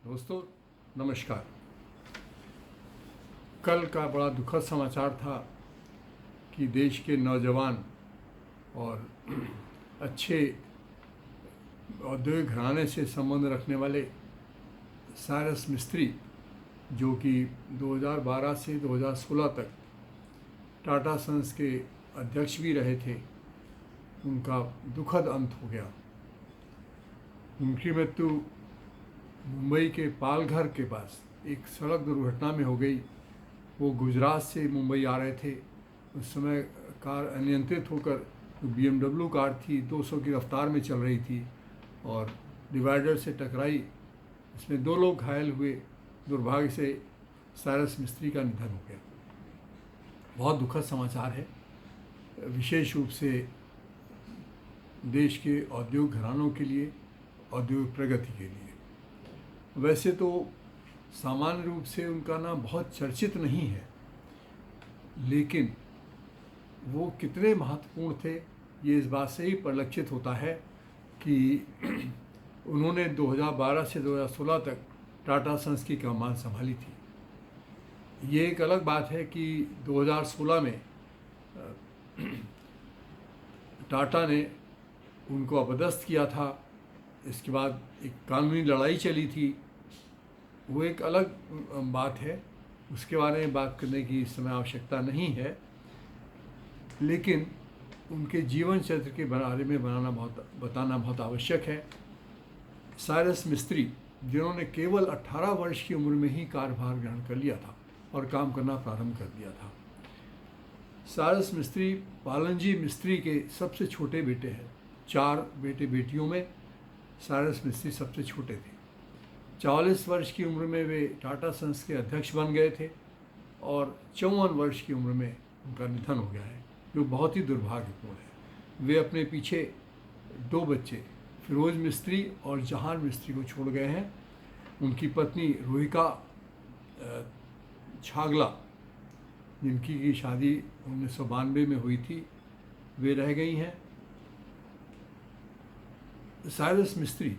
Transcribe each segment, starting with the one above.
दोस्तों नमस्कार। कल का बड़ा दुखद समाचार था कि देश के नौजवान और अच्छे औद्योगिक घराने से संबंध रखने वाले साइरस मिस्त्री, जो कि 2012 से 2016 तक टाटा सन्स के अध्यक्ष भी रहे थे, उनका दुखद अंत हो गया। उनकी मृत्यु मुंबई के पालघर के पास एक सड़क दुर्घटना में हो गई। वो गुजरात से मुंबई आ रहे थे। उस समय कार अनियंत्रित होकर BMW कार थी, 200 की रफ्तार में चल रही थी और डिवाइडर से टकराई। इसमें 2 लोग घायल हुए। दुर्भाग्य से साइरस मिस्त्री का निधन हो गया। बहुत दुखद समाचार है, विशेष रूप से देश के औद्योगिक घरानों के लिए, औद्योगिक प्रगति के लिए। वैसे तो सामान्य रूप से उनका नाम बहुत चर्चित नहीं है, लेकिन वो कितने महत्वपूर्ण थे ये इस बात से ही परिलक्षित होता है कि उन्होंने 2012 से 2016 तक टाटा सन्स की कमान संभाली थी। ये एक अलग बात है कि 2016 में टाटा ने उनको अपदस्थ किया था। इसके बाद एक कानूनी लड़ाई चली थी, वो एक अलग बात है, उसके बारे में बात करने की इस समय आवश्यकता नहीं है। लेकिन उनके जीवन चरित्र के बारे में बताना बहुत आवश्यक है। साइरस मिस्त्री, जिन्होंने केवल 18 वर्ष की उम्र में ही कार्यभार ग्रहण कर लिया था और काम करना प्रारंभ कर दिया था। साइरस मिस्त्री पालनजी मिस्त्री के सबसे छोटे बेटे हैं। 4 बेटे बेटियों में साइरस मिस्त्री सबसे छोटे थे। 44 वर्ष की उम्र में वे टाटा सन्स के अध्यक्ष बन गए थे और 54 वर्ष की उम्र में उनका निधन हो गया है, जो बहुत ही दुर्भाग्यपूर्ण है। वे अपने पीछे 2 बच्चे फिरोज मिस्त्री और जहान मिस्त्री को छोड़ गए हैं। उनकी पत्नी रोहिका छागला, जिनकी की शादी 1992 में हुई थी, वे रह गई हैं। साइरस मिस्त्री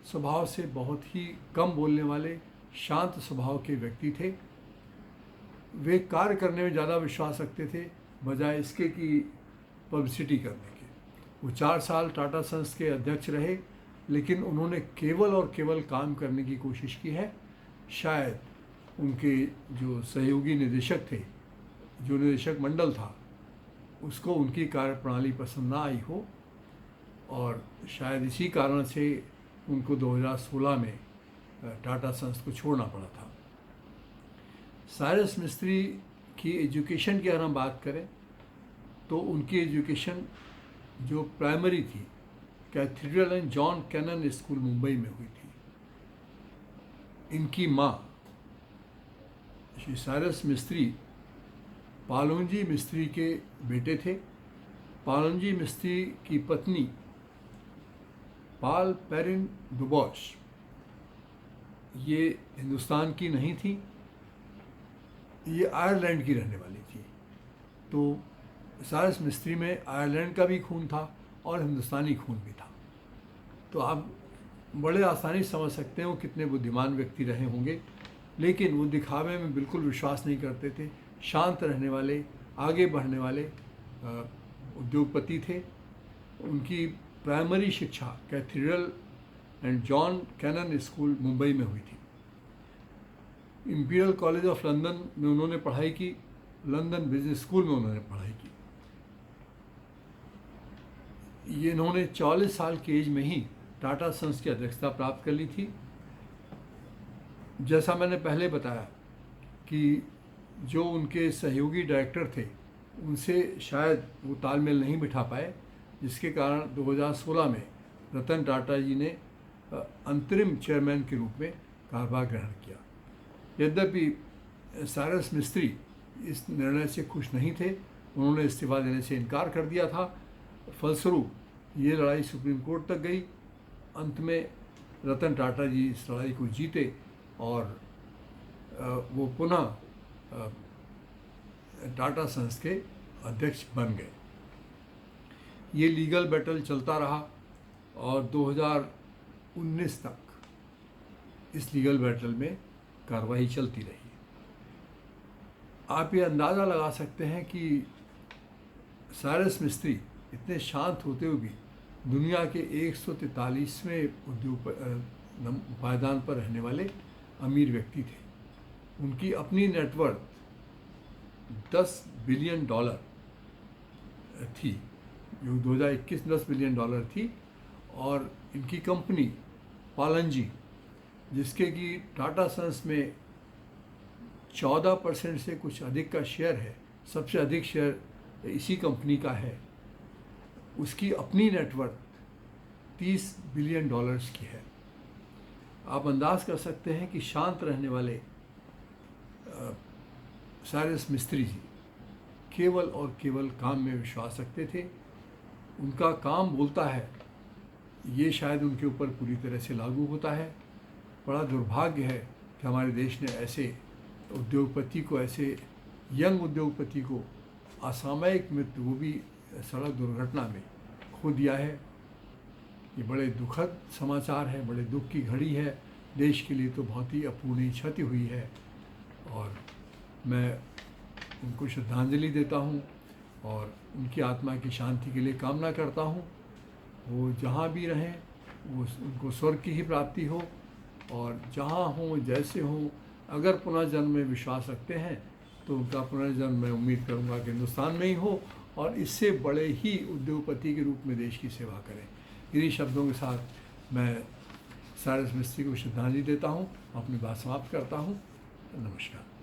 स्वभाव से बहुत ही कम बोलने वाले, शांत स्वभाव के व्यक्ति थे। वे कार्य करने में ज़्यादा विश्वास रखते थे बजाय इसके कि पब्लिसिटी करने के। वो 4 साल टाटा सन्स के अध्यक्ष रहे, लेकिन उन्होंने केवल और केवल काम करने की कोशिश की है। शायद उनके जो सहयोगी निदेशक थे, जो निदेशक मंडल था, उसको उनकी कार्यप्रणाली पसंद ना आई हो और शायद इसी कारण से उनको 2016 में टाटा सन्स को छोड़ना पड़ा था। साइरस मिस्त्री की एजुकेशन की अगर हम बात करें तो उनकी एजुकेशन जो प्राइमरी थी, Cathedral and John Connon School Mumbai में हुई थी। इनकी माँ श्री साइरस मिस्त्री पालोंजी मिस्त्री के बेटे थे। पालोंजी मिस्त्री की पत्नी पाल पेरिन दुबॉश ये हिंदुस्तान की नहीं थी, ये आयरलैंड की रहने वाली थी। तो साइरस मिस्त्री में आयरलैंड का भी खून था और हिंदुस्तानी खून भी था। तो आप बड़े आसानी से समझ सकते हैं वो कितने बुद्धिमान व्यक्ति रहे होंगे। लेकिन वो दिखावे में बिल्कुल विश्वास नहीं करते थे। शांत रहने वाले, आगे बढ़ने वाले उद्योगपति थे। उनकी प्राइमरी शिक्षा Cathedral and John Connon School Mumbai में हुई थी। इंपीरियल कॉलेज ऑफ लंदन में उन्होंने पढ़ाई की। लंदन बिजनेस स्कूल में उन्होंने पढ़ाई की। ये इन्होंने 44 साल की एज में ही टाटा सन्स की अध्यक्षता प्राप्त कर ली थी। जैसा मैंने पहले बताया कि जो उनके सहयोगी डायरेक्टर थे, उनसे शायद वो तालमेल नहीं बिठा पाए, जिसके कारण 2016 में रतन टाटा जी ने अंतरिम चेयरमैन के रूप में कार्यभार ग्रहण किया। यद्यपि साइरस मिस्त्री इस निर्णय से खुश नहीं थे, उन्होंने इस्तीफा देने से इनकार कर दिया था। फलस्वरूप ये लड़ाई सुप्रीम कोर्ट तक गई। अंत में रतन टाटा जी इस लड़ाई को जीते और वो पुनः टाटा सन्स के अध्यक्ष बन गए। ये लीगल बैटल चलता रहा और 2019 तक इस लीगल बैटल में कार्रवाई चलती रही। आप ये अंदाज़ा लगा सकते हैं कि साइरस मिस्त्री इतने शांत होते हुए भी दुनिया के 143वें पायदान पर रहने वाले अमीर व्यक्ति थे। उनकी अपनी नेटवर्थ $10 बिलियन थी, जो 2021 $10 बिलियन थी। और इनकी कंपनी पालंजी, जिसके कि टाटा सन्स में 14% से कुछ अधिक का शेयर है, सबसे अधिक शेयर इसी कंपनी का है, उसकी अपनी नेटवर्थ $30 बिलियन की है। आप अंदाज़ कर सकते हैं कि शांत रहने वाले साइरस मिस्त्री जी केवल और केवल काम में विश्वास रखते थे। उनका काम बोलता है, ये शायद उनके ऊपर पूरी तरह से लागू होता है। बड़ा दुर्भाग्य है कि हमारे देश ने ऐसे उद्योगपति को, ऐसे यंग उद्योगपति को असामयिक मृत्यु, वो भी सड़क दुर्घटना में, खो दिया है। ये बड़े दुखद समाचार है, बड़े दुख की घड़ी है। देश के लिए तो बहुत ही अपूर्णीय क्षति हुई है और मैं उनको श्रद्धांजलि देता हूँ और उनकी आत्मा की शांति के लिए कामना करता हूँ। वो जहाँ भी रहें, वो उनको स्वर्ग की ही प्राप्ति हो, और जहाँ हों, जैसे हों, अगर पुनर्जन्म में विश्वास रखते हैं तो उनका पुनर्जन्म मैं उम्मीद करूँगा कि हिंदुस्तान में ही हो और इससे बड़े ही उद्योगपति के रूप में देश की सेवा करें। इन्हीं शब्दों के साथ मैं साइरस मिस्त्री को श्रद्धांजलि देता हूँ, अपनी बात समाप्त करता हूँ। नमस्कार।